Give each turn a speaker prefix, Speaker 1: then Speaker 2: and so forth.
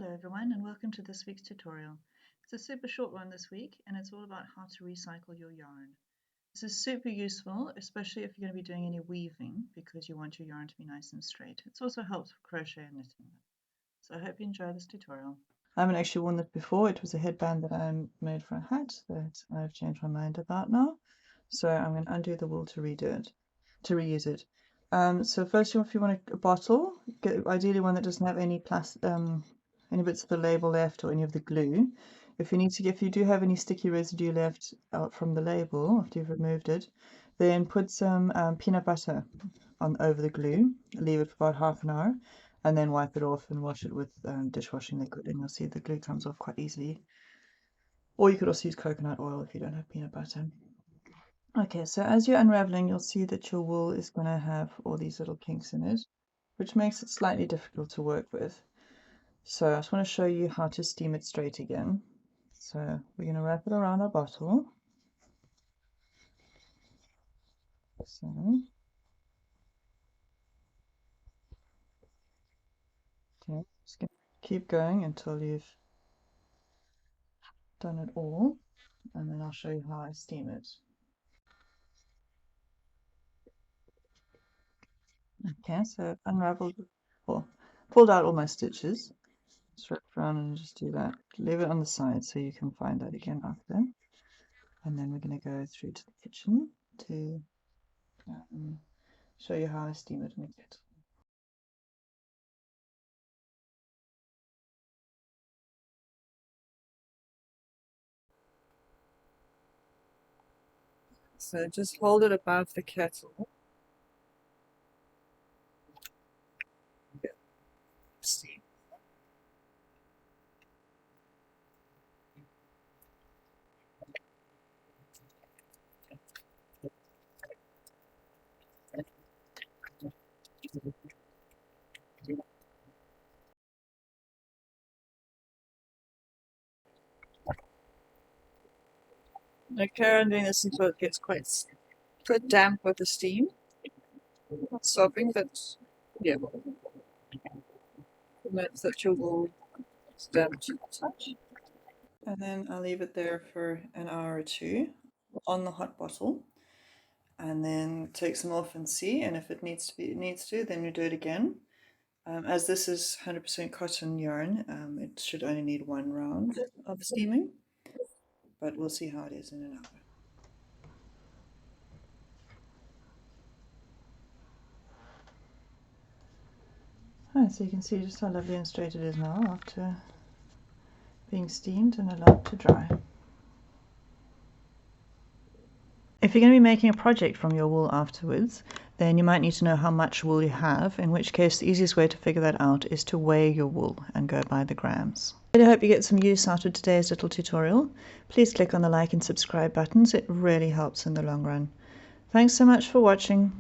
Speaker 1: Hello everyone and welcome to this week's tutorial. It's a super short one this week and it's all about how to recycle your yarn. This is super useful, especially if you're going to be doing any weaving because you want your yarn to be nice and straight. It's also helps with crochet and knitting. So I hope you enjoy this tutorial. I haven't actually worn this before. It was a headband that I made for a hat that I've changed my mind about now. So I'm going to undo the wool to reuse it. So first, if you want a bottle, get ideally one that doesn't have any any bits of the label left or any of the glue. If you do have any sticky residue left out from the label after you've removed it, then put some peanut butter over the glue. Leave it for about half an hour, and then wipe it off and wash it with dishwashing liquid, and you'll see the glue comes off quite easily. Or you could also use coconut oil if you don't have peanut butter. Okay, so as you're unraveling, you'll see that your wool is going to have all these little kinks in it, which makes it slightly difficult to work with. So I just want to show you how to steam it straight again. So we're going to wrap it around our bottle. So okay, just going to keep going until you've done it all, and then I'll show you how I steam it. Okay, so unraveled, or pulled out all my stitches. Just wrap around and just do that. Leave it on the side so you can find that again after. And then we're going to go through to the kitchen to show you how I steam it in a kettle. So just hold it above the kettle. Steam. Okay, I'm doing this until it gets quite damp with the steam. Not sopping, but yeah. That's that your wool is damp to the touch. And then I'll leave it there for an hour or two on the hot bottle, and then take some off and see. And if it needs to, then you do it again. As this is 100% cotton yarn, it should only need one round of steaming, but we'll see how it is in an hour. Right, so you can see just how lovely and straight it is now after being steamed and allowed to dry. If you're going to be making a project from your wool afterwards, then you might need to know how much wool you have, in which case the easiest way to figure that out is to weigh your wool and go by the grams. I hope you get some use out of today's little tutorial. Please click on the like and subscribe buttons, it really helps in the long run. Thanks so much for watching.